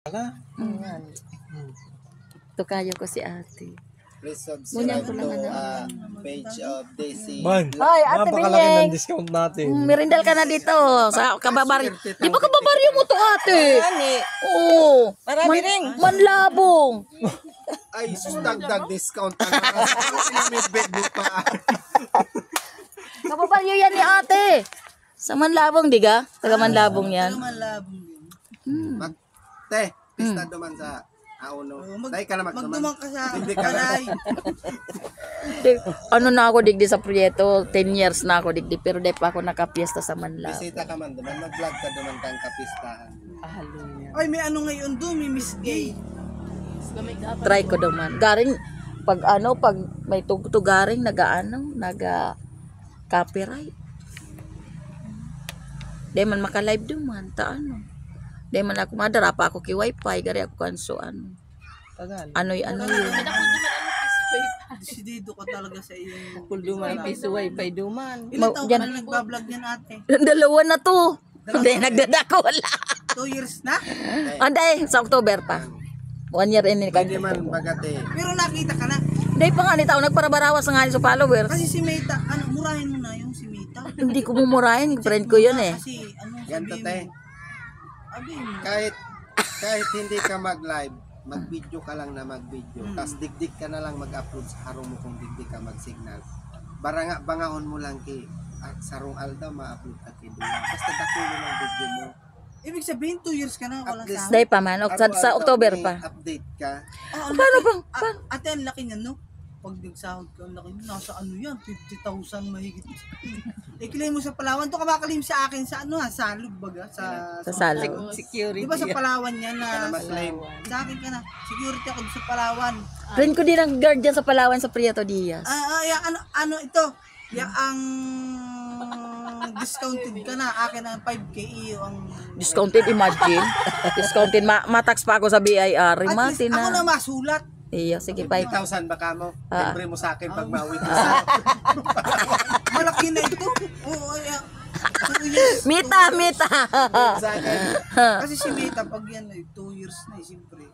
Wala. Ito kayo ko si ate. Please Ngunyan subscribe ko to lang page of Daisy. Man, Hoy, ate napakalaki Binyeng. ng discount natin. Merindal ka na dito sa kababaryo. Di ba kababaryo mo to ate? Oo. Marami rin. Manlabong. Ay, sus, dagdag discount ka na. Sinimibig mo pa. Kababaryo yan ni ate. Sa Manlabong, di ka? Taga Manlabong yan. Malabong din. Te, pista duman sa auno. Dahil ka na magduman. Magdumang ka sa Hindi ka na. palay. Ano na ako digdi sa proyekto, 10 years na ako digdi, pero di pa ako nakapiesta sa Manlabong. Bisita ka man duman. Mag-vlog ka duman kang kapistahan. Ay, may ano ngayon doon, may Miss Gay. Try ko naman. Garing, pag may tugaring, naga copyright. Di man maka-live duman, ta ano. Di man ako madara pa ako ki wifi, gari ako kanso ano. Ano yun. Desidido ko talaga sa iyo. Kulduman, piso wifi duman. Ilan taon ka yan. na nagbablog yan ate? Dalawa na to. Hindi, nagdadako wala. 2 years na? Anday, sa October pa. 1 year in Hindi man bagate. Pero nakita ka na. Hindi pa nga ni tao, nagparabarawas nga ni sa followers. Kasi si Meta, ano, murahin mo na yung si Meta. Hindi ko mumurahin, friend ko yun eh. Kasi, ano, Ganto sabihin te. mo. Sabihin mo. Kahit hindi ka mag-live, mag-video ka lang na mag-video. Tapos digdig ka na lang mag-upload sa harong mo kung digdig ka mag-signal. Bangaon mo lang sarong aldaw ma-upload ka kay Dula. Basta dakulo ng video mo. Ibig sabihin, 2 years ka na, wala sa Day pa man, sa October pa. Update ka. Paano bang? Ate, ang laki niyan, no? Pag nagsahod ka, ang laki niyan. Nasa ano yan? 50,000 mahigit. Claim mo sa Palawan. Ito ka makalim sa akin sa ano ha? Salog baga? Sa Salog. Security. Di ba sa Palawan yan Ka na na mag-claim. sa akin ka na. Security ako sa Palawan. Friend ko din ang guard dyan sa Palawan sa Prieto Diaz. Ano ito? Ang discounted ka na. Akin ang 5K iyo ang... Discounted, imagine. Discounted, matax pa ako sa BIR. At least, Mati ako na na. masulat. Iya, sige pa. 50,000 baka mo. Libre mo sa akin pag mauwi ko Malaki na ito. Oo, Mita. sa akin. Kasi si Meta, pag yan ay 2 years na, siyempre.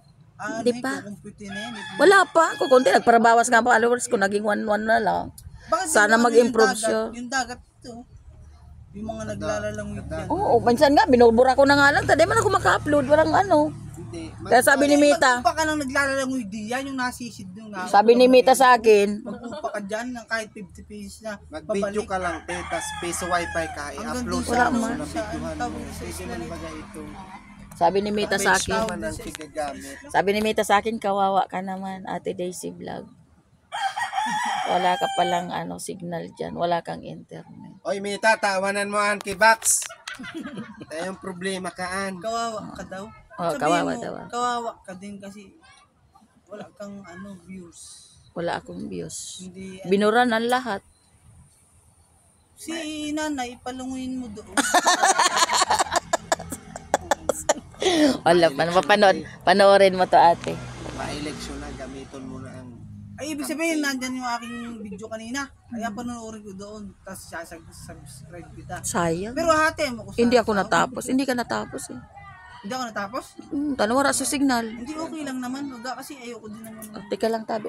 Di pa. Kukumpute na yan. Wala pa. Kung konti, nagparabawas nga ang followers ko. Naging 1-1 na lang. Bakit Sana yung mag-improve yung siya. Yung dagat ito. Yung mga naglalalang with yan. Oo, minsan nga, binubura ko na nga lang. Tadi man ako maka-upload. Walang ano. Hindi. Kaya sabi ni Mita, Magpupa ka nang naglalalang with yan, yung nasisid yung sabi ni Mita sa akin, magpupa ka dyan ng kahit 50 pesos na Mag-video ka lang, te, tas piso wifi ka, i-upload Hanggang sa doon ano, sa- sa videohan sa- mo. sa- Pwede man baga ito. sabi ni Mita sa Page akin, naman ang sigagamit. sabi ni Mita sa akin, kawawa ka naman, Ate Daisy Vlog. Wala ka palang signal dyan. Wala kang internet. Oy, Mita, tawanan mo an kay Bax. Tayo yung problema kaan. kawawa ka daw. Oh, Sabihin kawawa mo, daw. Kawawa ka din kasi wala kang views. Wala akong views. Hindi, Binura na lahat. si nanay, palunguin mo doon. Wala pa. Panoorin mo to, ate. Ma-election na, gamiton mo na ang... Ay, ibig sabihin, nandyan yung aking video kanina. Kaya panoorin ko doon. Tapos subscribe kita. Sayang. Pero hati mo ko sa... Hindi ako natapos. Hindi ka natapos eh. Hindi ako natapos? Tanong wala sa signal. Hindi, okay lang naman. Kasi ayoko din naman. Teka lang, tabi.